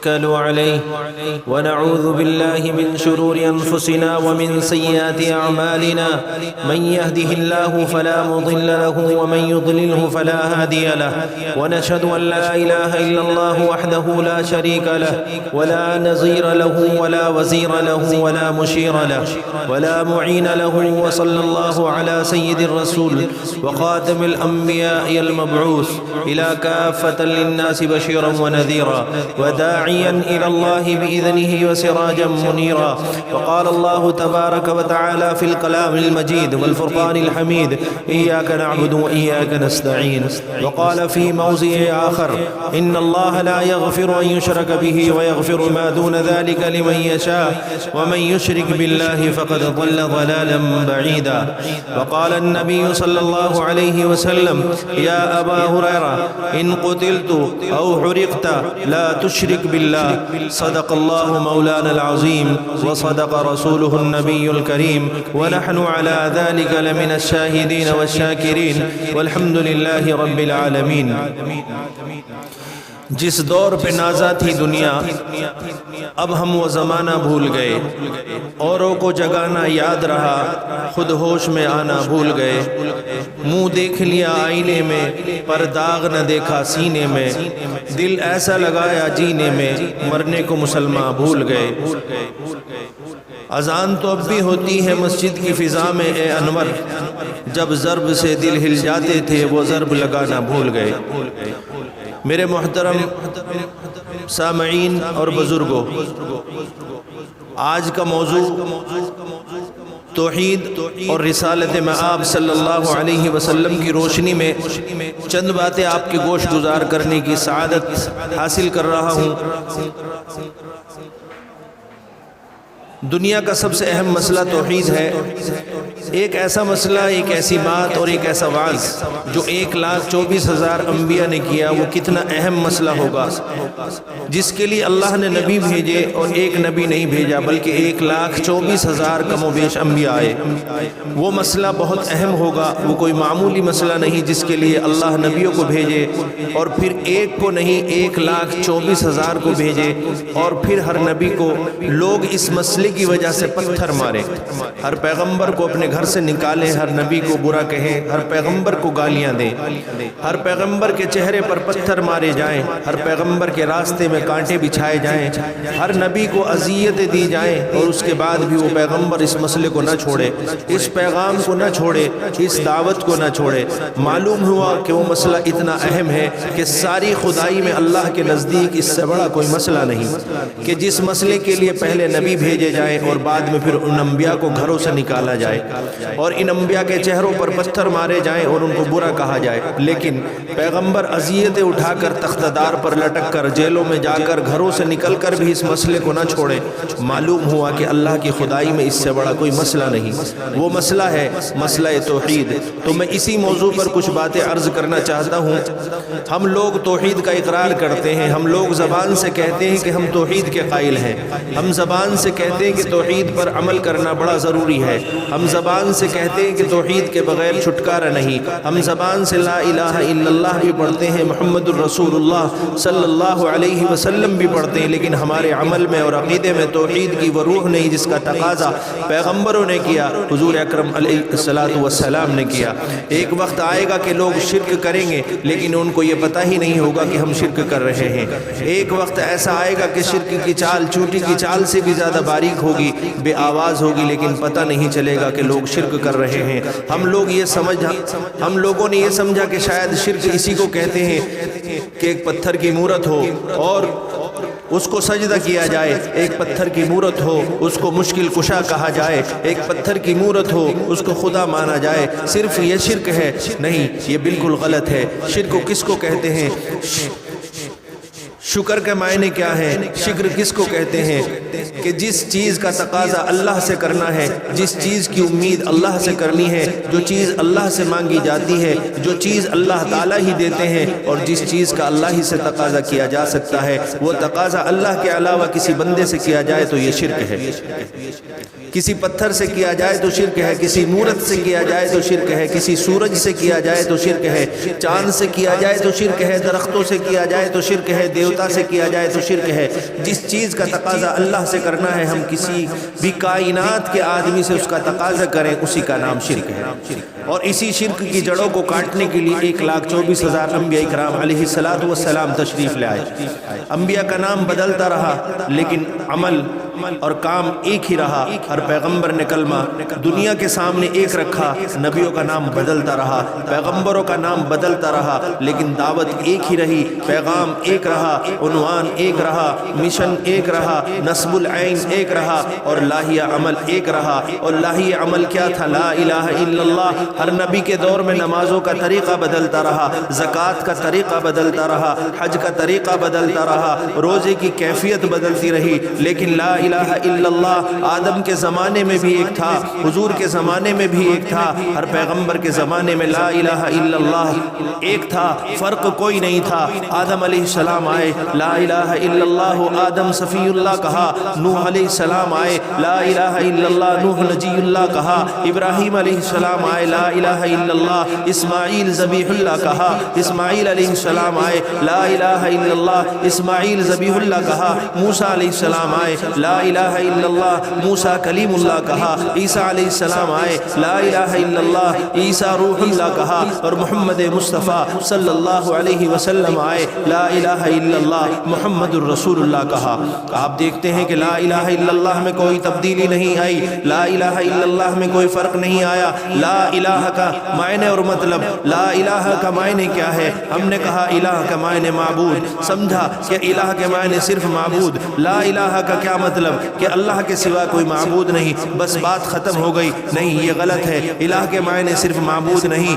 عليه ونعوذ بالله من شرور أنفسنا ومن سيئات أعمالنا من يهده الله فلا مضل له ومن يضلله فلا هادي له ونشهد أن لا إله إلا الله وحده لا شريك له ولا نظير له ولا وزير له ولا مشير له ولا معين له وصلى الله على سيد الرسول وخاتم الأنبياء المبعوث إلى كافة للناس بشيرا ونذيرا وداعيا إلى الله بإذنه وسراجا منيرا. وقال الله تبارك وتعالى في الكلام المجيد والفرقان الحميد: إياك نعبد وإياك نستعين. وقال في موضع آخر: إن الله لا يغفر أن يشرك به ويغفر ما دون ذلك لمن يشاء ومن يشرك بالله فقد ضل ضلالا بعيدا. وقال النبي صلى الله عليه وسلم: يا أبا هريرة إن قتلت أو حرقت لا تشرك بالله. صدق الله مولانا العظيم وصدق رسوله النبي الكريم ونحن على ذلك لمن الشاهدين والشاكرين والحمد لله رب العالمين. جس دور پہ نازا تھی دنیا اب ہم وہ زمانہ بھول گئے. اوروں کو جگانا یاد رہا خود ہوش میں آنا بھول گئے. منہ دیکھ لیا آئینے میں پر داغ نہ دیکھا سینے میں. دل ایسا لگایا جینے میں مرنے کو مسلمان بھول گئے. اذان تو اب بھی ہوتی ہے مسجد کی فضا میں اے انور. جب ضرب سے دل ہل جاتے تھے وہ ضرب لگانا بھول گئے. میرے محترم سامعین اور بزرگوں، آج کا موضوع توحید اور رسالت مآب صلی اللہ علیہ وسلم کی روشنی میں چند باتیں آپ کے گوش گزار کرنے کی سعادت حاصل کر رہا ہوں. دنیا کا سب سے اہم مسئلہ توحید ہے. ایک ایسا مسئلہ، ایک ایسی بات اور ایک ایسا وعظ جو 1,24,000 انبیاء نے کیا، وہ کتنا اہم مسئلہ ہوگا، جس کے لیے اللہ نے نبی بھیجے اور ایک نبی نہیں بھیجا بلکہ 1,24,000 کم و بیش انبیاء آئے. وہ مسئلہ بہت اہم ہوگا، وہ کوئی معمولی مسئلہ نہیں جس کے لیے اللہ نبیوں کو بھیجے اور پھر ایک کو نہیں 1,24,000 کو بھیجے اور پھر ہر نبی کو لوگ اس مسئلے کی وجہ سے پتھر مارے. ہر پیغمبر کو اپنے گھر سے نکالیں، ہر نبی کو برا کہیں، ہر پیغمبر کو گالیاں دیں، ہر پیغمبر کے چہرے پر پتھر مارے جائیں، ہر پیغمبر کے راستے میں کانٹے بچھائے جائیں، ہر نبی کو اذیتیں دی جائیں اور اس کے بعد بھی وہ پیغمبر اس مسئلے کو نہ چھوڑے، اس پیغام کو نہ چھوڑے، اس دعوت کو نہ چھوڑے. معلوم ہوا کہ وہ مسئلہ اتنا اہم ہے کہ ساری خدائی میں اللہ کے نزدیک اس سے بڑا کوئی مسئلہ نہیں کہ جس مسئلے کے لیے پہلے نبی بھیجے جائیں اور بعد میں پھر ان انبیاء کو گھروں سے نکالا جائے اور ان انبیاء کے چہروں پر پتھر مارے جائیں اور ان کو برا کہا جائے. لیکن پیغمبر اذیتیں اٹھا کر تختہ دار پر لٹک کر جیلوں میں جا کر گھروں سے نکل کر بھی اس مسئلے کو نہ چھوڑے. معلوم ہوا کہ اللہ کی خدائی میں اس سے بڑا کوئی مسئلہ نہیں. وہ مسئلہ ہے مسئلہ توحید. تو میں اسی موضوع پر کچھ باتیں عرض کرنا چاہتا ہوں. ہم لوگ توحید کا اقرار کرتے ہیں، ہم لوگ زبان سے کہتے ہیں کہ ہم توحید کے قائل ہیں، ہم زبان سے کہتے ہیں کہ توحید پر عمل کرنا بڑا ضروری ہے، ہم زبان سے کہتے ہیں کہ توحید کے بغیر چھٹکارا نہیں، ہم زبان سے لا الہ الا اللہ بھی پڑھتے ہیں، محمد الرسول اللہ صلی اللہ علیہ وسلم بھی پڑھتے ہیں، لیکن ہمارے عمل میں اور عقیدے میں توحید کی وہ روح نہیں جس کا تقاضا پیغمبروں نے کیا، حضور اکرم علیہ الصلوۃ والسلام نے کیا. ایک وقت آئے گا کہ لوگ شرک کریں گے لیکن ان کو یہ پتہ ہی نہیں ہوگا کہ ہم شرک کر رہے ہیں. ایک وقت ایسا آئے گا کہ شرک کی چال چوٹی کی چال سے بھی زیادہ باریک ہوگی، بے آواز ہوگی، لیکن پتہ نہیں چلے گا کہ لوگ شرک کر رہے ہیں. ہم لوگوں نے یہ سمجھا کہ شاید شرک اسی کو کہتے ہیں کہ ایک پتھر کی مورت ہو اور اس کو سجدہ کیا جائے، ایک پتھر کی مورت ہو اس کو مشکل کشا کہا جائے، ایک پتھر کی مورت ہو اس کو خدا مانا جائے. صرف یہ شرک ہے؟ نہیں، یہ بالکل غلط ہے. شرک کو کس کو کہتے ہیں؟ شکر کے معنی کیا ہے؟ شکر کس کو کہتے ہیں؟ کہ جس چیز کا تقاضا اللہ سے کرنا ہے، جس چیز کی امید اللہ سے کرنی ہے، جو چیز اللہ سے مانگی جاتی ہے، جو چیز اللہ تعالیٰ ہی دیتے ہیں اور جس چیز کا اللہ ہی سے تقاضا کیا جا سکتا ہے، وہ تقاضا اللہ کے علاوہ کسی بندے سے کیا جائے تو یہ شرک ہے. کسی پتھر سے کیا جائے تو شرک ہے، کسی مورت سے کیا جائے تو شرک ہے، کسی سورج سے کیا جائے تو شرک ہے، چاند سے کیا جائے تو شرک ہے، درختوں سے کیا جائے تو شرک ہے، دیو خدا سے کیا جائے تو شرک ہے، جس چیز کا تقاضا اللہ سے کرنا ہے ہم کسی بھی کائنات کے آدمی سے اس کا تقاضا کریں، اسی کا نام شرک ہے۔ اور اسی شرک کی جڑوں کو کاٹنے کے لیے 1,24,000 انبیاء اکرام علیہ السلام تشریف لے آئے۔ انبیاء کا نام بدلتا رہا لیکن عمل اور کام ایک ہی رہا۔ ہر پیغمبر نے کلمہ دنیا کے سامنے ایک رکھا، نبیوں کا نام بدلتا رہا، پیغمبروں کا نام بدلتا رہا، لیکن دعوت ایک ہی رہی، پیغام ایک رہا، عنوان ایک رہا، مشن ایک رہا، نصب العین ایک رہا، اور لاہیہ عمل ایک رہا۔ اور لاہیہ عمل کیا تھا؟ لا الہ الا اللہ۔ ہر نبی کے دور میں نمازوں کا طریقہ بدلتا رہا، زکوٰۃ کا طریقہ بدلتا رہا، حج کا طریقہ بدلتا رہا، روزے کی کیفیت بدلتی رہی، لیکن لا الہ الا اللہ آدم کے زمانے میں بھی ایک تھا، حضور کے زمانے میں بھی ایک تھا، ہر پیغمبر کے زمانے میں لا الہ الا اللہ ایک تھا، فرق کوئی نہیں تھا۔ آدم علیہ السلام آئے، لا الہ الا اللہ آدم صفی اللہ کہا، نوح علیہ السلام آئے، لا الہ الا اللہ نوح نجی اللہ کہا، ابراہیم علیہ السلام آئے، لا الہ الا اللہ اسماعیل ذبیح اللہ کہا، اسماعیل علیہ السلام آئے، لا الہ الا اللہ اسماعیل ذبیح اللہ کہا، موسیٰ علیہ السلام آئے، لا الہ الا اللہ موسیٰ کلیم اللہ کہا، عیسیٰ علیہ السلام آئے، لا الہ الا اللہ عیسیٰ روح اللہ کہا، اور محمد مصطفیٰ صلی اللہ علیہ وسلم آئے، لا الہ الا اللہ محمد الرسول اللہ کہا۔ آپ دیکھتے ہیں کہ لا الہ الا اللہ میں کوئی تبدیلی نہیں آئی، لا الہ الا اللہ میں کوئی فرق نہیں آیا۔ لا الہ کا معنی اور مطلب، لا الہ کا معنی کیا ہے؟ ہم نے کہا الہ کا معنی معبود، سمجھا کہ الہ کے معنی صرف معبود۔ لا الہ کا کیا مطلب؟ کہ اللہ کے سوا کوئی معبود نہیں، بس بات ختم ہو گئی۔ نہیں، یہ غلط ہے۔ الہ کے معنی صرف معبود نہیں،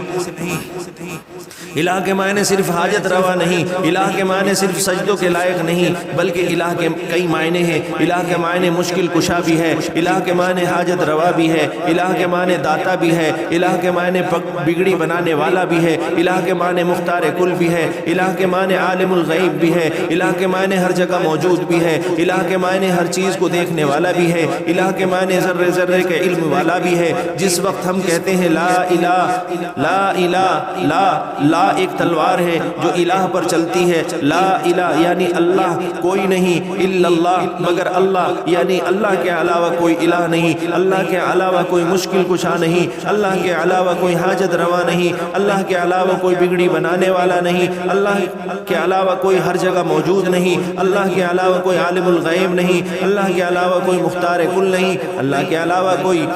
الہ کے معنی صرف حاجت روا نہیں، الہ کے معنی صرف سجدوں کے لائق نہیں، بلکہ الہ کے کئی معنی ہیں۔ الہ کے معنی مشکل کشا بھی ہے، الہ کے معنی حاجت روا بھی ہے، الہ کے معنی داتا بھی ہے، الہ کے معنی بگڑی بنانے والا بھی ہے، الہ کے معنی مختار کل بھی ہے، الہ کے معنی عالم الغیب بھی ہے، الہ کے معنی ہر جگہ موجود بھی ہے، الہ کے معنی ہر چیز کو دیکھنے والا بھی ہے، الہ کے معنی ذرے ذرے کے علم والا بھی ہے۔ جس وقت ہم کہتے ہیں لا الہ لا الہ لا ایک تلوار ہے جو الہ پر چلتی ہے، لا الہ یعنی اللہ کوئی نہیں، الا اللہ مگر اللہ، یعنی اللہ کے علاوہ کوئی الہ نہیں، اللہ کے علاوہ کوئی مشکل کشا نہیں، اللہ کے علاوہ کوئی حاجت روا نہیں، اللہ کے علاوہ کوئی بگڑی بنانے والا نہیں، اللہ کے علاوہ کوئی ہر جگہ موجود نہیں، اللہ کے علاوہ کوئی عالم الغیب نہیں، اللہ کے علاوہ کوئی مختار کل نہیں، اللہ کے علاوہ کوئی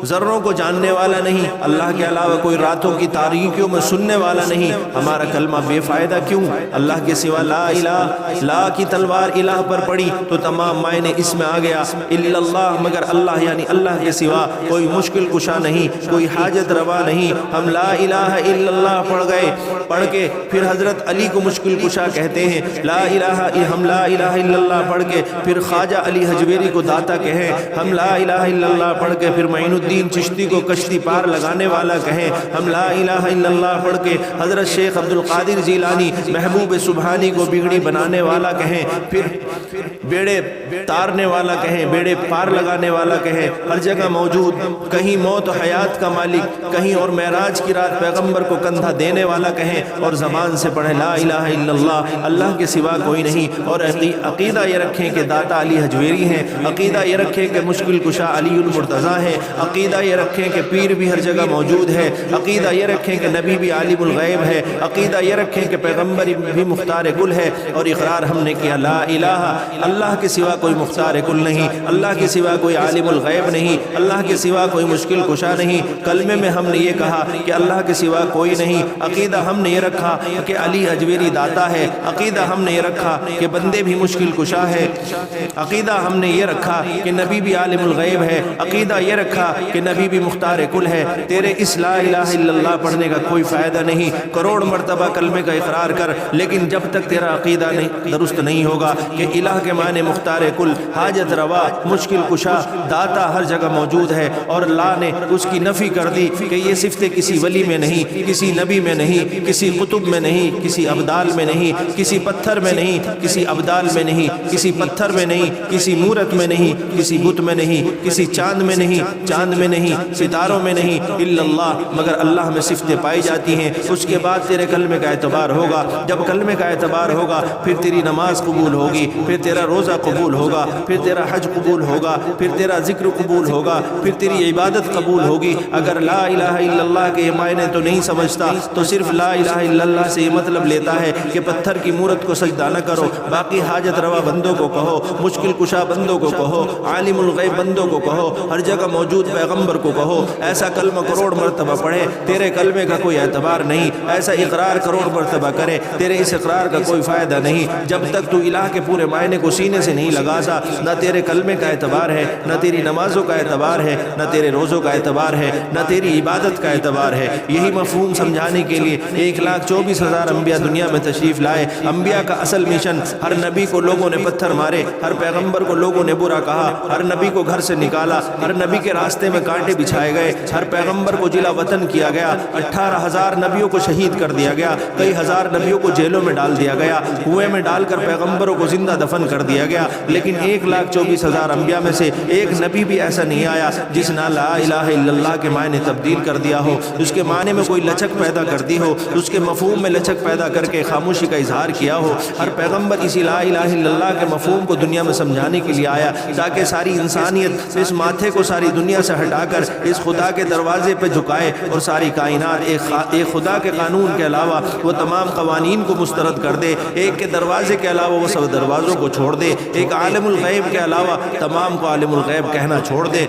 ذروں کو جاننے والا نہیں، اللہ کے علاوہ کوئی راتوں کی تاریکیوں میں سننے والا نہیں۔ ہمارا کلمہ بے فائدہ کیوں؟ اللہ کے سوا لا الہ، لا کی تلوار الہ پر پڑی تو تمام معنی اس میں آ گیا، الا اللہ مگر اللہ، یعنی اللہ کے سوا کوئی مشکل کشا نہیں، کوئی حاجت روا نہیں۔ ہم لا الہ الا اللہ پڑھ گئے، پڑھ کے پھر حضرت علی کو مشکل کشا کہتے ہیں، لا الہ، ہم لا الہ الا اللہ پڑھ کے پھر خواجہ علی حجویری کو داتا کہیں، ہم لا الہ الا اللہ پڑھ کے پھر معین الدین چشتی کو کشتی پار لگانے والا کہیں، ہم لا الہ الا اللہ پڑھ کے حضرت شیخ عبد القادر جیلانی محبوب سبحانی کو بگڑی بنانے والا کہیں، پھر بیڑے تارنے والا کہیں، بیڑے پار لگانے والا کہیں، ہر جگہ موجود، کہیں موت و حیات کا مالک، کہیں اور معراج کی رات پیغمبر کو کندھا دینے والا کہیں، اور زبان سے پڑھیں لا الہ الا اللہ، اللہ کے سوا کوئی نہیں۔ اور عقیدہ یہ رکھیں کہ داتا علی حجویری ہیں، عقیدہ یہ رکھیں کہ مشکل کشا علی المرتضیٰ ہیں، عقیدہ یہ رکھیں کہ پیر بھی ہر جگہ موجود ہے، عقیدہ یہ رکھیں کہ نبی بھی عالم الغیب ہے، عقیدہ یہ رکھیں کہ پیغمبر بھی مختار کل ہے، اور اقرار ہم نے کیا لا الہ، اللہ کے سوا کوئی مختار کل نہیں، اللہ کے سوا کوئی عالم الغیب نہیں، اللہ کے سوا کوئی مشکل کشا نہیں۔ کلمے میں ہم نے یہ کہا کہ اللہ کے سوا کوئی نہیں، عقیدہ ہم نے یہ رکھا کہ علی حجویری داتا ہے، عقیدہ ہم نے یہ رکھا کہ بندے بھی مشکل کشا ہے، عقیدہ ہم نے یہ رکھا کہ نبی بھی عالم الغیب ہے، عقیدہ یہ رکھا کہ نبی بھی مختار کل ہے۔ تیرے اس لا الہ الا اللہ پڑھنے کا کوئی فائدہ نہیں، کروڑ مرتبہ کلمے کا اقرار کر، لیکن جب تک تیرا عقیدہ درست نہیں ہوگا کہ الہ کے معنی مختار کل، حاجت روا، مشکل کشا، داتا ہر جگہ موجود ہے، اور لا نے اس کی نفی کر دی کہ یہ صفتیں کسی ولی میں نہیں، کسی نبی میں نہیں، کسی قطب میں نہیں، کسی ابدال میں نہیں، کسی پتھر میں نہیں، کسی ابدال میں نہیں، کسی پتھر میں نہیں، کسی مورت میں نہیں، کسی بت میں نہیں، کسی چاند میں نہیں، چاند میں نہیں، ستاروں میں نہیں، الا اللہ، مگر اللہ میں صفتیں پائی جاتی ہیں۔ اس کے بعد تیرے کلمے کا اعتبار ہوگا۔ جب کلمے کا اعتبار ہوگا پھر تیری نماز قبول ہوگی، پھر تیرا روزہ قبول ہوگا، پھر تیرا حج قبول ہوگا، پھر تیرا ذکر قبول ہوگا، پھر تیری عبادت قبول ہوگی۔ اگر لا الہ الا اللہ کے یہ معنی تو نہیں سمجھتا تو صرف لا الہ الا اللہ سے یہ مطلب لیتا ہے کہ پتھر کی مورت کو سجدہ نہ کرو، باقی حاجت روا بندوں کو کہو، مشکل کشا بندوں کو کہو، عالم الغیب بندوں کو کہو، ہر جگہ موجود پیغمبر کو کہو۔ ایسا کلمہ کروڑ مرتبہ پڑھے، تیرے کلمے کا کوئی اعتبار نہیں۔ ایسا اقرار کروڑ مرتبہ کرے، تیرے اس اقرار کا کوئی فائدہ نہیں۔ جب تک تو الہ کے پورے معنی کو سینے سے نہیں لگاتا، نہ تیرے کلمے کا اعتبار ہے، نہ تیری نمازوں کا اعتبار ہے، نہ تیرے روزوں کا اعتبار ہے، نہ تیری عبادت کا اعتبار ہے۔ یہی مفہوم سمجھانے کے لیے 1,24,000 انبیاء دنیا میں تشریف لائے۔ انبیاء کا اصل مشن، ہر نبی کو لوگوں نے پتھر مارے، ہر پیغمبر کو لوگوں نے برا کہا، ہر نبی کو گھر سے نکالا، ہر نبی کے راستے میں کانٹے بچھائے گئے، ہر پیغمبر کو جلا وطن کیا گیا، 18,000 نبیوں کو شہید کر دیا گیا، کئی ہزار نبیوں کو جیلوں میں ڈال دیا گیا، کنویں میں ڈال کر پیغمبروں کو زندہ دفن کر دیا گیا۔ لیکن 1,24,000 انبیاء میں سے ایک نبی بھی ایسا نہیں آیا جس نے لا الہ الا اللہ کے معنی تبدیل کر دیا ہو، اس کے معنی میں کوئی لچک پیدا کر دی ہو، اس کے مفہوم میں لچک پیدا کر کے خاموشی کا اظہار کیا ہو۔ ہر پیغمبر اسی لا الہ الا اللہ کے مفہوم کو دنیا میں سمجھانے کے لیے آیا تاکہ ساری انسانیت اس ماتھے کو ساری دنیا سے ہٹا کر اس خدا کے دروازے پہ جھکائے اور ساری کائنات ایک خدا کے قانون کے علاوہ وہ تمام قوانین کو مسترد کر دے، ایک کے دروازے کے علاوہ وہ سب دروازوں کو چھوڑ دے، ایک عالم الغیب کے علاوہ تمام کو عالم الغیب کہنا چھوڑ دے،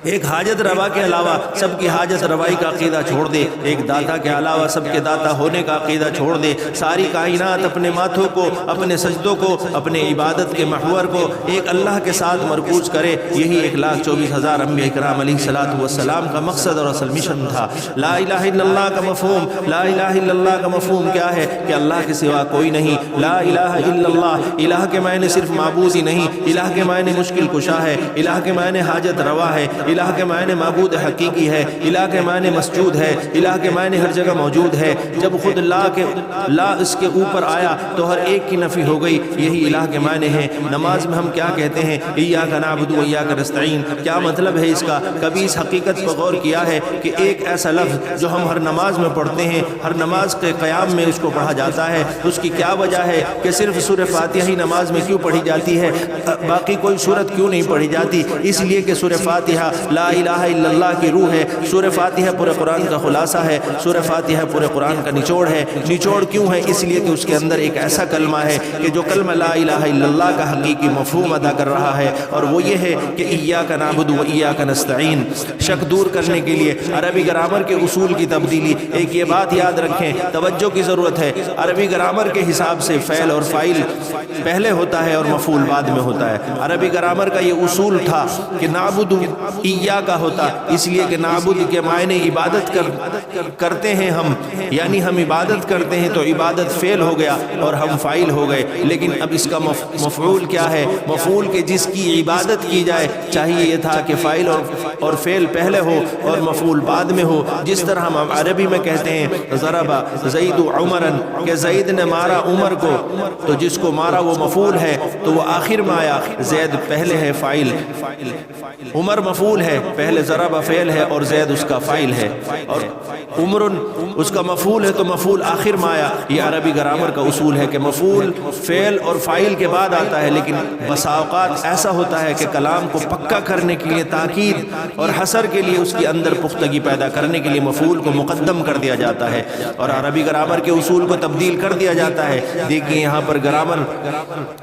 ایک حاجت روا کے علاوہ سب کی حاجت روائی کا عقیدہ چھوڑ دے، ایک داتا کے علاوہ سب کے داتا ہونے کا عقیدہ چھوڑ دے۔ ساری کائنات اپنے ماتھوں کو، اپنے سجدوں کو، اپنے عبادت کے محور کو ایک اللہ کے ساتھ مرکوز کرے۔ یہی 1,24,000 انبیاء کرام علیہ الصلوۃ والسلام کا مقصد اور اصل مشن تھا۔ لا الہ الا اللہ کا مفہوم، لا الہ الا اللہ کا مفہوم کیا ہے کہ اللہ کے سوا کوئی نہیں۔ لا الہ الا اللہ، الہ کے معنی صرف معبود ہی نہیں، الہ کے معنی مشکل کشا ہے، الہ کے معنی حاجت روا ہے، الہ کے معنی معبود حقیقی ہے، الہ کے معنی مسجود ہے، الہ کے معنی ہر جگہ موجود ہے۔ جب خود لا اس کے اوپر آیا تو ہر ایک کی نفی ہو گئی، یہی الہ کے معنی ہے۔ نماز میں ہم کیا کہتے ہیں؟ ایاک نعبد و ایاک نستعین، کیا مطلب ہے اس کا؟ کبھی اس حقیقت پر غور کیا ہے کہ ایک ایسا لفظ جو ہم ہر نماز میں پڑھتے ہیں، ہر نماز کے قیام میں اس کو پڑھا جاتا ہے، اس کی کیا وجہ ہے کہ صرف سورہ فاتحہ ہی نماز میں کیوں پڑھی جاتی ہے، باقی کوئی سورت کیوں نہیں پڑھی جاتی؟ اس لیے کہ سورہ فاتحہ لا الہ الا اللہ کی روح ہے، سورہ فاتحہ پورے قرآن کا خلاصہ ہے، سورہ فاتحہ پورے قرآن کا نچوڑ ہے۔ نچوڑ کیوں ہے؟ اس لیے کہ اس کے اندر ایک ایسا کلمہ ہے کہ جو کلمہ لا الہ الا اللہ کا حقیقی مفہوم ادا کر رہا ہے، اور وہ یہ ہے کہ ایاک نعبد و ایاک نستعین۔ شک دور کرنے کے لیے عربی گرامر کے اصول کی تبدیلی، ایک یہ بات یاد رکھیں، توجہ کی ضرورت ہے۔ عربی گرامر کے حساب سے فعل اور فاعل پہلے ہوتا ہے اور مفعول بعد میں ہوتا ہے۔ عربی گرامر کا یہ اصول تھا کہ نعبد ایاک ہوتا، اس لیے کہ نعبد کے معنی عبادت کرتے ہیں ہم، یعنی ہم عبادت کرتے ہیں تو عبادت فعل ہو گیا اور ہم فاعل ہو گئے۔ لیکن اب اس کا مفعول کیا ہے؟ مفعول کہ جس کی عبادت کی جائے، چاہیے یہ تھا کہ فاعل اور فعل پہلے ہو اور مفعول بعد میں ہو۔ جس طرح ہم عربی میں کہتے ہیں ضرب زید عمرا، کہ زید نے مارا عمر کو، تو جس کو مارا وہ مفعول ہے تو وہ آخر میں آیا، زید پہلے ہے فاعل، عمر مفعول ہے، پہلے ضرب فعل ہے اور زید اس کا فاعل ہے، اور عمر اس کا مفعول ہے تو مفعول آخر میں آیا۔ یہ عربی گرامر کا اصول ہے کہ مفعول فعل اور فاعل کے بعد آتا ہے، لیکن بسا اوقات ایسا ہوتا ہے کہ کلام کو پکا کرنے کے لیے، تاکید اور حصر کے لیے، اس کے اندر پختگی پیدا کرنے کے لیے مفعول کو مقدم کر دیا جاتا ہے اور عربی گرامر کے اصول کو تبدیل کر دیا جاتا ہے۔ دیکھیں یہاں پر گرامر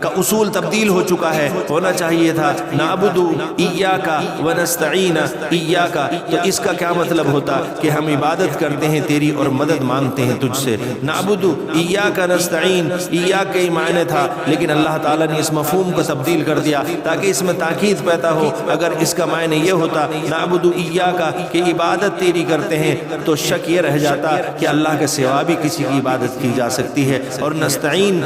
کا اصول تبدیل ہو چکا ہے، ہونا چاہیے تھا نعبد ایاک و نستعین ایاک، تو اس کا کیا مطلب ہوتا کہ ہم عبادت کرتے ہیں تیری اور مدد مانگتے ہیں تجھ سے۔ نعبد ایاک نستعین، ایاک کے معنی تھا، لیکن اللہ تعالیٰ نے اس مفہوم کو تبدیل کر دیا تاکہ اس میں تاکید پیدا ہو۔ اگر اس کا معنی یہ ہوتا نعبد ایاک کہ عبادت تیری کرتے ہیں، تو شک یہ رہ جاتا کہ اللہ کے سوا بھی کسی کی عبادت کی جا سکتی ہے، اور نستعین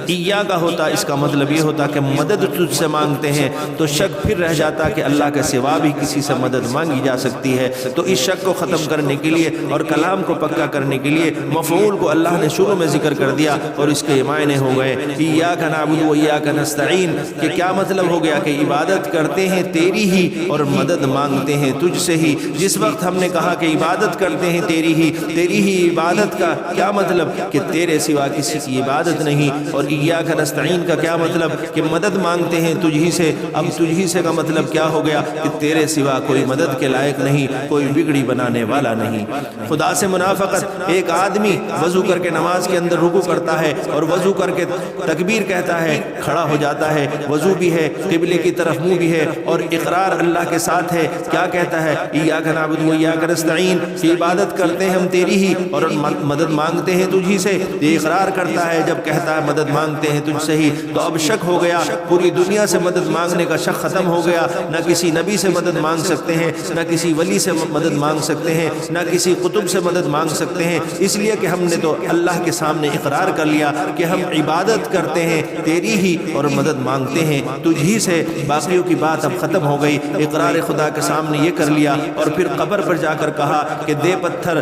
ایاک ہوتا، اس کا مطلب یہ ہوتا کہ مدد تجھ سے مانگتے ہیں، تو شک پھر رہ جاتا کہ اللہ کے سوا بھی کسی سے مدد مانگی جا سکتی ہے۔ تو اس شک کو ختم کرنے کے لیے اور کلام کو پکا کرنے کے لیے مفعول کو اللہ نے شروع میں ذکر کر دیا اور اس کے معنی ہو گئے ایاک نعبد و ایاک نستعین، کہ کیا مطلب ہو گیا کہ عبادت کرتے ہیں تیری ہی اور مدد مانگتے ہیں تجھ سے ہی۔ جس وقت ہم نے کہا کہ عبادت کرتے ہیں تیری ہی عبادت کا کیا مطلب کہ تیرے سوا کسی کی عبادت نہیں، اور ایاک نستعین کا کیا مطلب کہ مدد مانگتے ہیں تجھ ہی سے۔ اب تجھ ہی سے کا مطلب کیا ہو گیا کہ تیرے سوا کوئی مدد کے لائق نہیں، کوئی بگڑی بنانے والا نہیں۔ خدا سے منافقت، ایک آدمی وضو کر کے نماز کے اندر رکوع کرتا ہے اور وضو کر کے تکبیر کہتا ہے، کھڑا ہو جاتا ہے، وضو بھی ہے، قبلے کی طرف منہ بھی ہے اور اقرار اللہ کے ساتھ ہے، کیا کہتا ہے ایاک نعبد و ایاک نستعین، کہ عبادت کرتے ہیں ہم تیری ہی اور مدد مانگتے ہیں تجھ ہی سے۔ یہ اقرار کرتا ہے جب کہتا ہے مدد مانگتے ہیں تجھ سے ہی، تو اب شک ہو گیا، پوری دنیا سے مدد مانگنے کا شک ختم ہو گیا، نہ کسی نبی سے مدد مانگ سکتے ہیں، نہ کسی ولی سے مدد مانگ سکتے ہیں، نہ کسی قطب سے مدد مانگ سکتے ہیں، اس لیے کہ ہم نے تو اللہ کے سامنے اقرار کر لیا کہ ہم عبادت کرتے ہیں تیری ہی اور مدد مانگتے ہیں تجھ ہی سے۔ باقیوں کی بات اب ختم ہو گئی، اقرار خدا کے سامنے یہ کر لیا، اور پھر قبر پر جا کر کہا کہ دے پتھر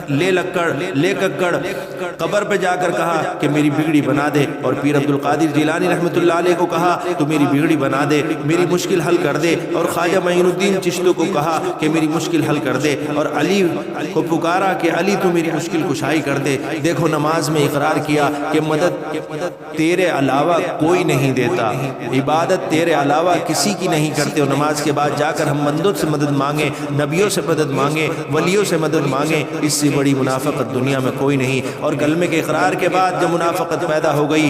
لے لکڑ لے ککڑ، قبر پہ جا کر کہا کہ میری بگڑی بنا دے، اور پیر عبد القادر جیلانی رحمۃ اللہ علیہ کو کہا تو میری بگڑی بنا دے، میری مشکل حل کر دے، اور خواجہ معین الدین چشتی کو کہا کہ میری مشکل حل کر دے، اور علی کو پکارا کہ علی تو میری مشکل کشائی کر دے۔ دیکھو نماز میں اقرار کیا کہ مدد تیرے علاوہ کوئی نہیں دیتا، عبادت تیرے علاوہ کسی کی نہیں کرتے، اور نماز کے بعد جا کر ہم بندوں سے مدد مانگیں، نبیوں سے مدد مانگیں، ولیوں سے مدد مانگیں، اس سے بڑی منافقت دنیا میں کوئی نہیں۔ اور کلمے کے اقرار کے بعد جب منافقت پیدا ہو گئی،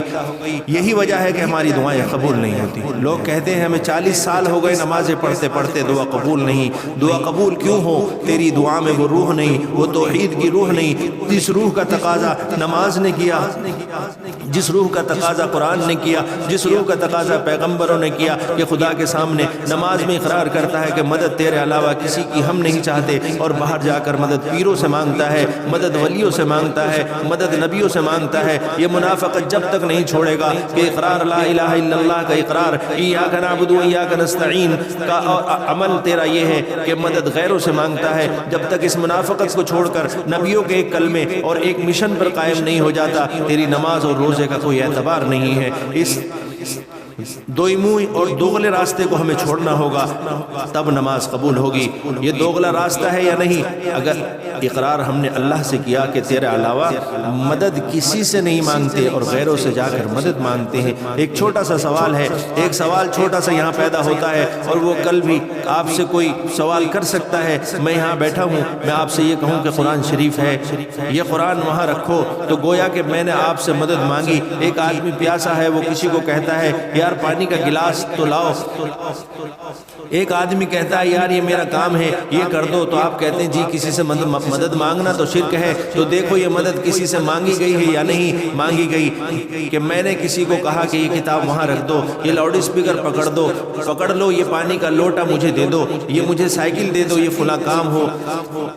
یہی وجہ ہے کہ ہماری دعائیں قبول نہیں ہوتی۔ لوگ کہتے ہیں ہمیں 40 سال ہو گئے نمازیں پڑھتے پڑھتے دعا قبول نہیں۔ دعا قبول کیوں ہو؟ تیری دعا میں وہ روح نہیں، وہ توحید کی روح نہیں، جس روح کا تقاضا نماز نے کیا، جس روح کا تقاضا قرآن نے کیا، جس روح کا تقاضا پیغمبروں نے کیا، کہ خدا کے سامنے نماز میں اقرار کرتا ہے کہ مدد تیرے علاوہ کسی کی ہم نہیں چاہتے، اور باہر جا کر مدد پیروں سے مانگتا ہے، مدد ولیوں سے مانگتا ہے، مدد نبیوں سے مانگتا ہے۔ یہ منافقت جب تک نہیں چھوڑے گا کہ اقرار لا الہ الا اللہ کا اقرار، ایاک نعبد و ایاک نستعین کا عمل تیرا یہ ہے کہ مدد غیروں سے مانگتا ہے، جب تک اس منافقت کو چھوڑ کر نبیوں کے ایک کلمے اور ایک مشن پر قائم نہیں ہو جاتا، تیری نماز اور روزے کا کوئی اعتبار نہیں ہے۔ اس دوئی منہ اور دوغلے راستے کو ہمیں چھوڑنا ہوگا، تب نماز قبول ہوگی۔ یہ دوغلا راستہ ہے یا نہیں؟ اگر اقرار ہم نے اللہ سے کیا کہ تیرے علاوہ مدد کسی سے نہیں مانگتے اور غیروں سے جا کر مدد مانگتے ہیں۔ ایک چھوٹا سا سوال ہے، ایک سوال چھوٹا سا یہاں پیدا ہوتا ہے، اور وہ کل بھی آپ سے کوئی سوال کر سکتا ہے۔ میں یہاں بیٹھا ہوں، میں آپ سے یہ کہوں کہ قرآن شریف ہے، یہ قرآن وہاں رکھو، تو گویا کہ میں نے آپ سے مدد مانگی۔ ایک آدمی پیاسا ہے، وہ کسی کو کہتا ہے یار پانی کا گلاس تو لاؤ، ایک آدمی کہتا ہے یار یہ میرا کام ہے یہ کر دو، تو آپ کہتے ہیں جی کسی سے مدد مانگنا تو شرک ہے۔ تو دیکھو یہ مدد کسی سے مانگی گئی ہے یا نہیں مانگی گئی، کہ میں نے کسی کو کہا کہ یہ کتاب وہاں رکھ دو، یہ لاؤڈ اسپیکر پکڑ لو، یہ پانی کا لوٹا مجھے دے دو، یہ مجھے سائیکل دے دو، یہ فلاں کام ہو،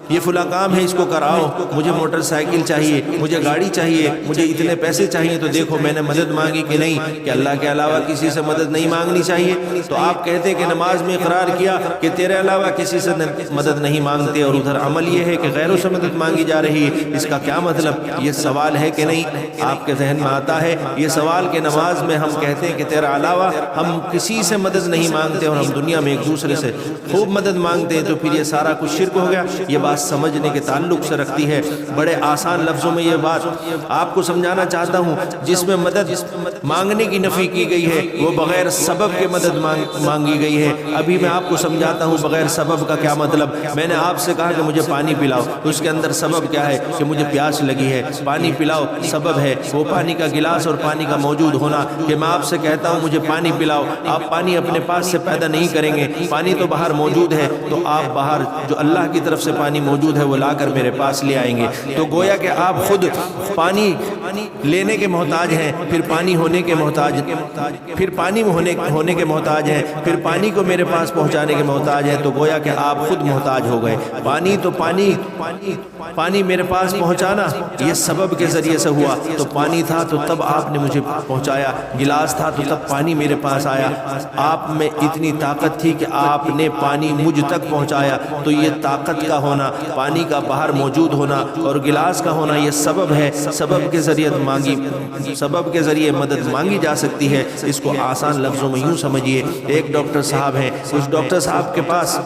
یہ فلاں کام ہے اس کو کراؤ، مجھے موٹر سائیکل چاہیے، مجھے گاڑی چاہیے، مجھے اتنے پیسے چاہیے، تو دیکھو میں نے مدد مانگی کہ نہیں، کہ اللہ کے علاوہ کسی سے مدد نہیں مانگنی چاہیے۔ تو آپ کہتے ہیں کہ نماز میں اقرار کیا کہ تیرے علاوہ کسی سے مدد نہیں مانگتے، اور ادھر عمل یہ ہے کہ غیروں سے مدد مانگی جا رہی ہے، اس کا کیا مطلب؟ یہ سوال ہے کہ نہیں آپ کے ذہن میں آتا ہے یہ سوال کہ نماز میں ہم کہتے ہیں کہ تیرے علاوہ ہم کسی سے مدد نہیں مانگتے، اور ہم دنیا میں ایک دوسرے سے خوب مدد مانگتے ہیں، تو پھر یہ سارا کچھ شرک ہو گیا۔ یہ بات سمجھنے کے تعلق سے رکھتی ہے، بڑے آسان لفظوں میں یہ بات آپ کو سمجھانا چاہتا ہوں۔ جس میں مدد مانگنے کی نفی کی گئی ہے وہ بغیر سبب کے مدد مانگی گئی ہے۔ ابھی میں آپ کو سمجھاتا ہوں بغیر سبب کا کیا مطلب۔ میں نے آپ سے کہا کہ مجھے پانی پلاؤ، اس کے اندر سبب کیا ہے کہ مجھے پیاس لگی ہے، پانی پلاؤ سبب ہے، وہ پانی کا گلاس اور پانی کا موجود ہونا۔ کہ میں آپ سے کہتا ہوں مجھے پانی پلاؤ، آپ پانی اپنے پاس سے پیدا نہیں کریں گے، پانی تو باہر موجود ہے، تو آپ باہر جو اللہ کی طرف سے پانی موجود ہے وہ لا کر میرے پاس لے آئیں گے۔ تو گویا کہ آپ خود پانی لینے کے محتاج ہیں، پھر پانی ہونے کے محتاج پھر پانی ہونے کے محتاج ہیں، پھر پانی کو میرے پاس پہنچانے کے محتاج ہیں، تو گویا کہ آپ خود محتاج ہو گئے۔ پانی میرے پاس پہنچانا یہ سبب کے ذریعے سے ہوا، تو پانی تھا تو تب آپ نے مجھے پہنچایا، گلاس تھا تو تب پانی میرے پاس آیا، آپ میں اتنی طاقت تھی کہ آپ نے پانی مجھ تک پہنچایا۔ تو یہ طاقت کا ہونا، پانی کا باہر موجود ہونا اور گلاس کا ہونا یہ سبب ہے، سبب کے ذریعے مدد مانگی جا سکتی ہے۔ اس کو آسان لفظوں میں یوں سمجھیے، ایک ڈاکٹر صاحب ہیں، اس ڈاکٹر صاحب کے پاس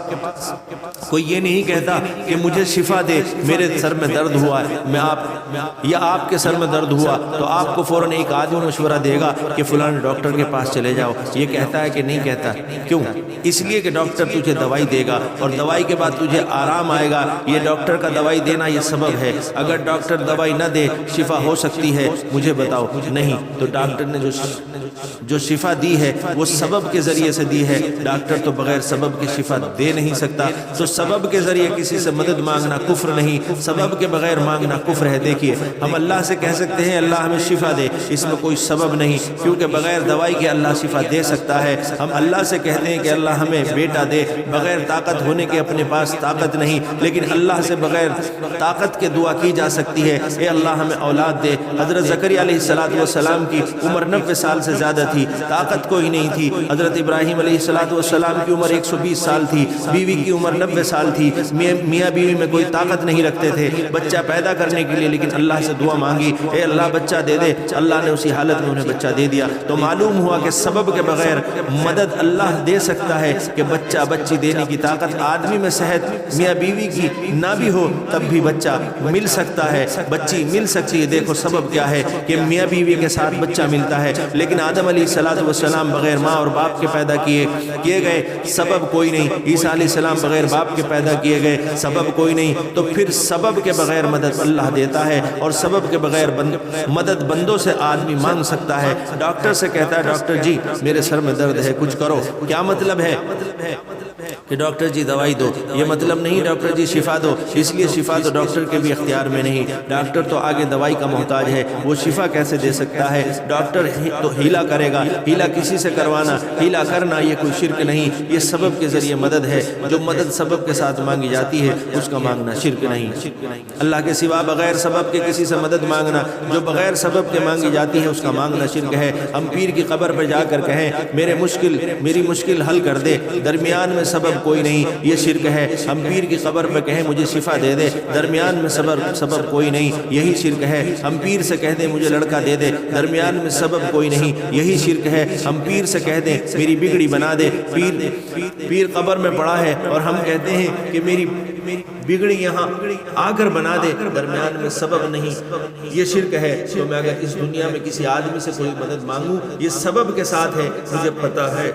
کوئی یہ نہیں کہتا کہ مجھے شفا دے، میرے سر میں درد ہوا ہے، یا آپ کے سر میں درد ہوا تو آپ کو فوراً ایک آدمی مشورہ دے گا کہ فلاں ڈاکٹر کے پاس چلے جاؤ، یہ کہتا ہے کہ نہیں کہتا؟ کیوں؟ اس لیے کہ ڈاکٹر تجھے دوائی دے گا اور دوائی کے بعد تجھے آرام آئے گا، یہ ڈاکٹر کا دوائی دینا یہ سبب ہے۔ اگر ڈاکٹر دوائی نہ دے شفا ہو سکتی ہے؟ مجھے بتاؤ نہیں۔ تو ڈاکٹر نے جو شفا دی ہے وہ سبب کے ذریعے سے دی ہے، ڈاکٹر تو بغیر سبب کے شفا دے نہیں سکتا۔ تو سبب کے ذریعے کسی سے مدد مانگنا کفر نہیں، سبب کے بغیر مانگنا کفر ہے۔ دیکھیے ہم اللہ سے کہہ سکتے ہیں اللہ ہمیں شفا دے، اس میں کوئی سبب نہیں، کیونکہ بغیر دوائی کے اللہ شفا دے سکتا ہے۔ ہم اللہ سے کہتے ہیں کہ اللہ ہمیں بیٹا دے، بغیر طاقت ہونے کے اپنے پاس طاقت نہیں، لیکن اللہ سے بغیر طاقت کے دعا کی جا سکتی ہے، اے اللہ ہمیں اولاد دے۔ حضرت زکریا علیہ السلام کی عمر 90 سال سے زیادہ تھی، طاقت کوئی نہیں تھی۔ حضرت ابراہیم علیہ السلام کی عمر 120 سال تھی، بیوی کی عمر 90 سال تھی، میاں بیوی میں کوئی طاقت نہیں رکھتے تھے بچہ پیدا کرنے کے لیے، لیکن اللہ سے دعا مانگی، اے اللہ بچہ دے دے، اللہ نے اسی حالت میں انہیں بچہ دے دیا۔ تو معلوم ہوا کہ سبب کے بغیر مدد اللہ دے سکتا ہے، کہ بچہ بچی دینے کی طاقت آدمی میں صحت میاں بیوی کی نہ بھی ہو تب بھی بچہ مل سکتا ہے، بچی مل سکتی ہے۔ دیکھو سبب کیا ہے کہ میاں بیوی کے ساتھ بچہ ملتا ہے، لیکن آدم علیہ السلام بغیر ماں اور باپ کے پیدا کیے گئے، سبب کوئی نہیں۔ عیسیٰ علیہ السلام بغیر باپ کے پیدا کیے گئے، سبب کوئی نہیں۔ تو پھر سبب کے بغیر مدد اللہ دیتا ہے، اور سبب کے بغیر مدد بندوں سے آدمی مانگ سکتا ہے۔ ڈاکٹر سے کہتا ہے ڈاکٹر جی میرے سر میں درد ہے کچھ کرو، کیا مطلب ہے کہ ڈاکٹر جی دوائی دو؟ یہ مطلب نہیں ڈاکٹر جی شفا دو، اس لیے شفا تو ڈاکٹر کے بھی اختیار میں نہیں، ڈاکٹر تو آگے دوائی کا محتاج ہے، وہ شفا کیسے دے سکتا ہے؟ ڈاکٹر تو ہیلا کرے گا، ہیلا کسی سے کروانا، ہیلا کرنا یہ کوئی شرک نہیں، یہ سبب کے ذریعے مدد ہے۔ جو مدد سبب کے ساتھ مانگی جاتی ہے اس کا مانگنا شرک نہیں۔ اللہ کے سوا بغیر سبب کے کسی سے مدد مانگنا، جو بغیر سبب کے مانگی جاتی ہے اس کا مانگنا شرک ہے۔ ہم پیر کی قبر پر جا کر کہیں میری مشکل حل کر دے، درمیان میں سبب کوئی نہیں، یہ شرک ہے۔ ہم پیر کی قبر پہ کہیں مجھے شفا دے دے، درمیان میں سبب کوئی نہیں، یہی شرک ہے۔ ہم پیر سے کہہ دیں مجھے لڑکا دے دے، درمیان میں سبب کوئی نہیں، یہی شرک ہے۔ ہم پیر سے کہہ دیں میری بگڑی بنا دے، پیر قبر میں پڑا ہے اور ہم کہتے ہیں کہ میری بگڑی یہاں آ کر بنا دے، درمیان میں سبب نہیں، یہ شرک ہے۔ تو میں اگر اس دنیا میں کسی آدمی سے کوئی مدد مانگوں یہ سبب کے ساتھ ہے، مجھے پتہ ہے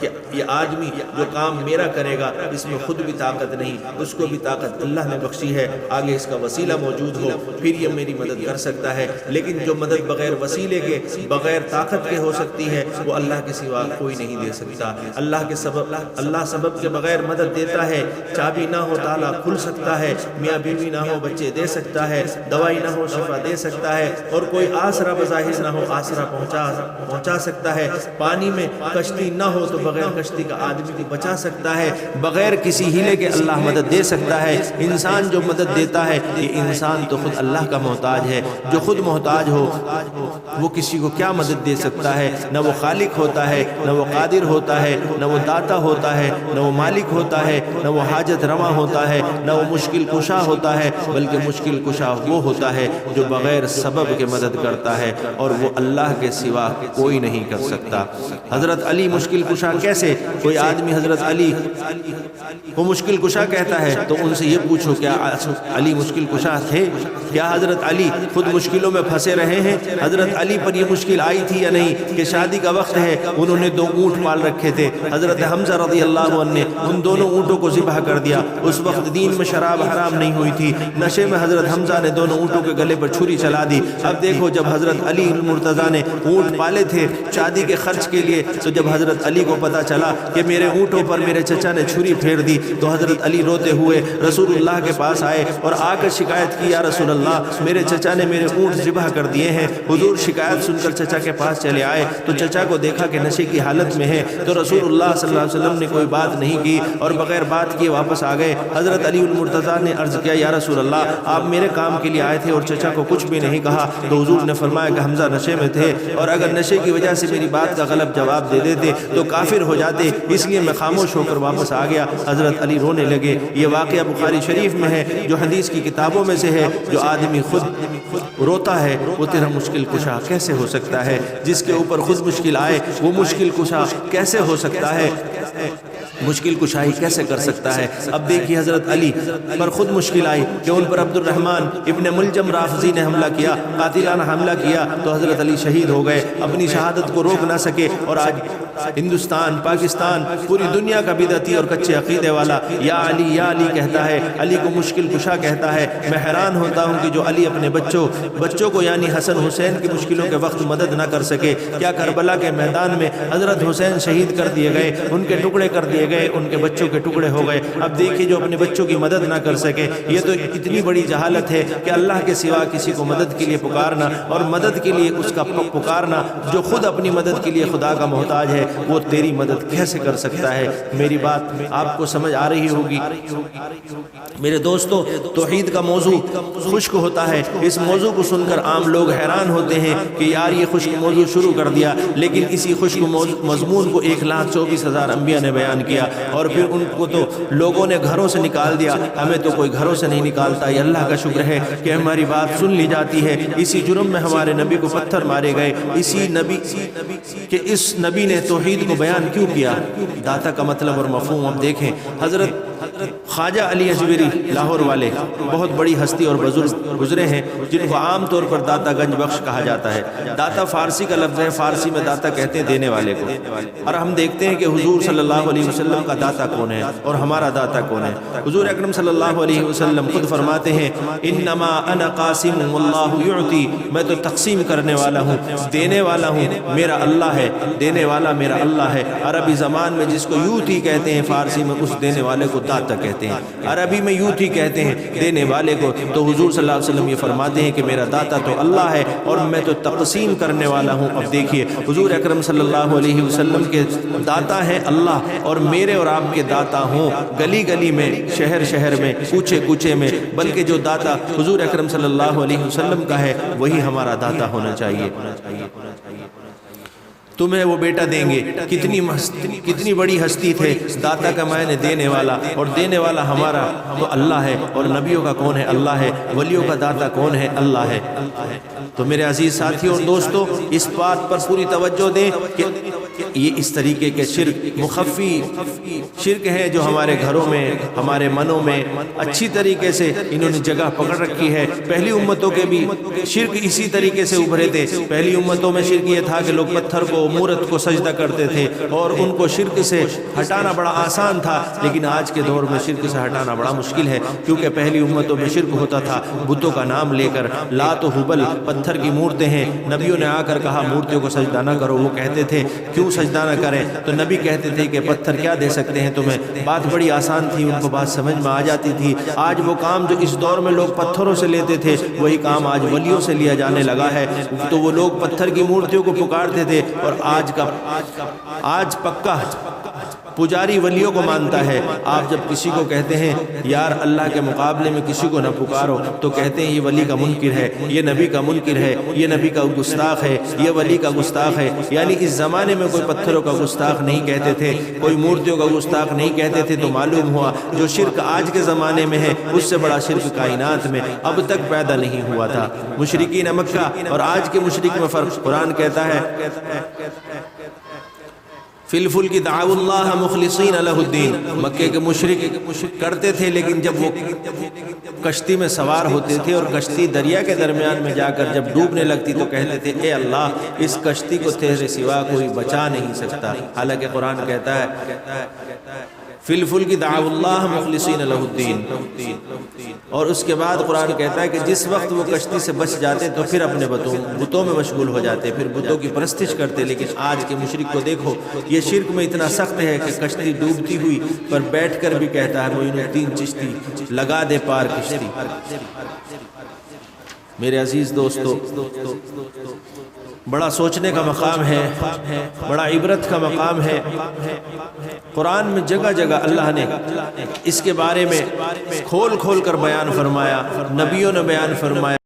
کہ یہ آدمی جو کام میرا کرے گا اس میں خود بھی طاقت نہیں، اس کو بھی طاقت اللہ نے بخشی ہے، آگے اس کا وسیلہ موجود ہو پھر یہ میری مدد کر سکتا ہے۔ لیکن جو مدد بغیر وسیلے کے بغیر طاقت کے ہو سکتی ہے وہ اللہ کے سوا کوئی نہیں دے سکتا۔ اللہ سبب کے بغیر مدد دیتا ہے، چابی نہ ہو تالا کھل سکتا ہے، میاں بیوی نہ ہو بچے دے سکتا ہے، دوائی نہ ہو شفا دے سکتا ہے، اور کوئی آسرا بظاہر نہ ہو آسرا پہنچا سکتا ہے۔ پانی میں کشتی نہ ہو تو بغیر کشتی کا آدمی کو بچا سکتا ہے، بغیر کسی ہیلے کے اللہ مدد دے سکتا ہے۔ انسان جو مدد دیتا ہے یہ انسان تو خود اللہ کا محتاج ہے، جو خود محتاج ہو وہ کسی کو کیا مدد دے سکتا ہے؟ نہ وہ خالق ہوتا ہے، نہ وہ قادر ہوتا ہے، نہ وہ داتا ہوتا ہے، نہ وہ مالک ہوتا ہے، نہ وہ حاجت رواں ہوتا ہے، نہ وہ مشکل کشا ہوتا ہے، بلکہ مشکل کشا وہ ہوتا ہے جو بغیر سبب کے مدد کرتا ہے، اور وہ اللہ کے سوا کوئی نہیں کر سکتا۔ حضرت علی مشکل کشا کیسے؟ کوئی آدمی حضرت علی کو مشکل کشا کہتا ہے تو ان سے یہ پوچھو کیا علی مشکل کشا تھے؟ کیا حضرت علی خود مشکلوں میں پھنسے رہے ہیں؟ حضرت علی پر یہ مشکل آئی تھی یا نہیں کہ شادی کا وقت ہے، انہوں نے 2 اونٹ پال رکھے تھے، حضرت حمزہ رضی اللہ عنہ نے ان دونوں اونٹوں کو ذبح کر دیا۔ اس وقت وقت دین میں شراب حرام نہیں ہوئی تھی، نشے میں حضرت حمزہ نے دونوں اونٹوں کے گلے پر چھری چلا دی۔ اب دیکھو جب حضرت علی المرتضیٰ نے اونٹ پالے تھے شادی کے خرچ کے لیے، تو جب حضرت علی کو پتا چلا کہ میرے اونٹوں پر میرے چچا نے چھری پھیر دی، تو حضرت علی روتے ہوئے رسول اللہ کے پاس آئے اور آ کر شکایت کی، یا رسول اللہ میرے چچا نے میرے اونٹ ذبح کر دیے ہیں۔ حضور شکایت سن کر چچا کے پاس چلے آئے تو چچا کو دیکھا کہ نشے کی حالت میں ہے، تو رسول اللہ صلی اللہ علیہ وسلم نے کوئی بات نہیں کی اور بغیر بات کیے واپس آ گئے۔ حضرت علی المرتضیٰ نے عرض کیا، یا رسول اللہ آپ میرے کام کے لیے آئے تھے اور چچا کو کچھ بھی نہیں کہا، تو حضور نے فرمایا کہ حمزہ نشے میں تھے، اور اگر نشے کی وجہ سے میری بات کا غلط جواب دے دیتے تو کافر ہو جاتے، اس لیے میں خاموش ہو کر واپس آ گیا۔ حضرت علی رونے لگے۔ یہ واقعہ بخاری شریف میں ہے، جو حدیث کی کتابوں میں سے ہے۔ جو آدمی خود روتا ہے وہ تیرا مشکل کشا کیسے ہو سکتا ہے؟ جس کے اوپر خود مشکل آئے وہ مشکل کشا کیسے ہو سکتا ہے؟ مشکل کشائی کیسے کر سکتا ہے؟ اب دیکھیے حضرت علی پر خود مشکل آئی کہ ان پر عبد الرحمن ابن ملجم رافضی نے حملہ کیا، قاتلانہ حملہ کیا، تو حضرت علی شہید ہو گئے، اپنی شہادت کو روک نہ سکے۔ اور آج ہندوستان، پاکستان، پوری دنیا کا بدعتی اور کچے عقیدے والا یا علی کہتا ہے، علی کو مشکل کشا کہتا ہے۔ میں حیران ہوتا ہوں کہ جو علی اپنے بچوں کو یعنی حسن حسین کی مشکلوں کے وقت مدد نہ کر سکے۔ کیا کربلا کے میدان میں حضرت حسین شہید کر دیے گئے، ان کے ٹکڑے کر دیے گئے، ان کے بچوں کے ٹکڑے ہو گئے۔ اب دیکھیے جو اپنے بچوں کی مدد نہ کر سکے، یہ تو اتنی بڑی جہالت ہے کہ اللہ کے سوا کسی کو مدد کے لیے پکارنا اور مدد کے لیے اس کا پکارنا، جو خود اپنی مدد کے لیے خدا کا محتاج ہے، وہ تیری مدد کیسے کر سکتا ہے؟ میری بات آپ کو سمجھ آ رہی ہوگی۔ میرے دوستو، توحید کا موضوع خشک ہوتا ہے۔ اس موضوع کو سن کر عام لوگ حیران ہوتے ہیں کہ یار یہ خشک موضوع شروع کر دیا، لیکن اسی خشک مضمون کو 1,24,000 انبیاء نے بیان کیا، اور پھر ان کو تو لوگوں نے گھروں سے نکال دیا۔ ہمیں تو کوئی گھروں سے نہیں نکالتا، یہ اللہ کا شکر ہے کہ ہماری بات سن لی جاتی ہے۔ اسی جرم میں ہمارے نبی کو پتھر مارے گئے، اسی نبی کہ اس نبی نے توحید کو بیان کیوں کیا؟ داتا کا مطلب اور مفہوم اب دیکھیں۔ حضرت خواجہ علی اجمیری لاہور والے بہت بڑی ہستی اور بزرگ گزرے ہیں، جن کو عام طور پر داتا گنج بخش کہا جاتا ہے۔ داتا فارسی کا لفظ ہے، فارسی میں داتا کہتے ہیں دینے والے کو۔ اور ہم دیکھتے ہیں کہ حضور صلی اللہ علیہ وسلم کا داتا کون ہے اور ہمارا داتا کون ہے۔ حضور اکرم صلی اللہ علیہ وسلم خود فرماتے ہیں، انما انا قاسم واللہ یعطی، میں تو تقسیم کرنے والا ہوں، دینے والا ہوں، میرا اللہ ہے، دینے والا میرا اللہ ہے۔ عربی زبان میں جس کو یوتی کہتے ہیں، فارسی میں اس دینے والے کو داتا کہتے ہیں۔ عربی میں یوتی کہتے ہیں دینے والے کو۔ تو حضور صلی اللہ علیہ وسلم یہ فرماتے ہیں کہ میرا داتا تو اللہ ہے اور میں تو تقسیم کرنے والا ہوں۔ اب دیکھیے حضور اکرم صلی اللہ علیہ وسلم کے داتا ہے اللہ، اور میرے اور آپ کے داتا ہوں گلی گلی میں، شہر شہر میں، کوچے کوچے میں، بلکہ جو داتا حضور اکرم صلی اللہ علیہ وسلم کا ہے وہی ہمارا داتا ہونا چاہیے۔ تمہیں وہ بیٹا دیں گے۔ کتنی بڑی ہستی تھے، داتا کا معنی دینے والا، اور دینے والا ہمارا تو اللہ ہے۔ اور نبیوں کا کون ہے؟ اللہ ہے۔ ولیوں کا داتا کون ہے؟ اللہ ہے۔ تو میرے عزیز ساتھیوں اور دوستوں، اس بات پر پوری توجہ دیں کہ یہ اس طریقے کے شرک، مخفی شرک ہیں جو ہمارے گھروں میں، ہمارے منوں میں اچھی طریقے سے انہوں نے جگہ پکڑ رکھی ہے۔ پہلی امتوں کے بھی شرک اسی طریقے سے ابھرے تھے۔ پہلی امتوں میں شرک یہ تھا کہ لوگ پتھر کو، مورت کو سجدہ کرتے تھے، اور ان کو شرک سے ہٹانا بڑا آسان تھا۔ لیکن آج کے دور میں شرک سے ہٹانا بڑا مشکل ہے، کیونکہ پہلی امتوں میں شرک ہوتا تھا بتوں کا نام لے کر۔ لات و حبل پتھر کی مورتیں ہیں، نبیوں نے آ کر کہا مورتیوں کو سجدہ نہ کرو۔ وہ کہتے تھے کیوں سجدہ نہ کریں؟ تو نبی کہتے تھے کہ پتھر کیا دے سکتے ہیں تمہیں؟ بات بڑی آسان تھی، ان کو بات سمجھ میں آ جاتی تھی۔ آج وہ کام جو اس دور میں لوگ پتھروں سے لیتے تھے، وہی کام آج ولیوں سے لیا جانے لگا ہے۔ تو وہ لوگ پتھر کی مورتیوں کو پکارتے تھے، اور آج پکا پجاری ولیوں کو مانتا ہے۔ آپ جب کسی کو کہتے ہیں یار اللہ کے مقابلے میں کسی کو نہ پکارو، تو کہتے ہیں یہ ولی کا منکر ہے، یہ نبی کا منکر ہے، یہ نبی کا گستاخ ہے، یہ ولی کا گستاخ ہے۔ یعنی اس زمانے میں کوئی پتھروں کا گستاخ نہیں کہتے تھے، کوئی مورتیوں کا گستاخ نہیں کہتے تھے۔ تو معلوم ہوا جو شرک آج کے زمانے میں ہے، اس سے بڑا شرک کائنات میں اب تک پیدا نہیں ہوا تھا۔ مشرکین مکہ اور آج کے مشرک میں فرق۔ قرآن کہتا ہے فی الفلک دعوا اللہ مخلصین لہ الدین، مکے کے مشرک کرتے تھے، لیکن جب وہ کشتی میں سوار ہوتے تھے اور کشتی دریا کے درمیان میں جا کر جب ڈوبنے لگتی تو کہتے تھے اے اللہ اس کشتی کو تیرے سوا کوئی بچا نہیں سکتا۔ حالانکہ قرآن کہتا ہے فی الفلک دعوا اللہ مخلصین لہ الدین. اور اس کے بعد قرآن کہتا ہے کہ جس وقت وہ کشتی سے بچ جاتے تو پھر اپنے بتوں میں مشغول ہو جاتے، پھر بتوں کی پرستش کرتے. لیکن آج کے مشرک کو دیکھو، یہ شرک میں اتنا سخت ہے کہ کشتی ڈوبتی ہوئی پر بیٹھ کر بھی کہتا ہے معین الدین چشتی لگا دے پار کشتی. میرے عزیز دوستو، بڑا سوچنے کا مقام ہے، بڑا عبرت کا مقام ہے. قرآن میں جگہ جگہ اللہ نے اس کے بارے میں کھول کھول کر بیان فرمایا، نبیوں نے بیان فرمایا.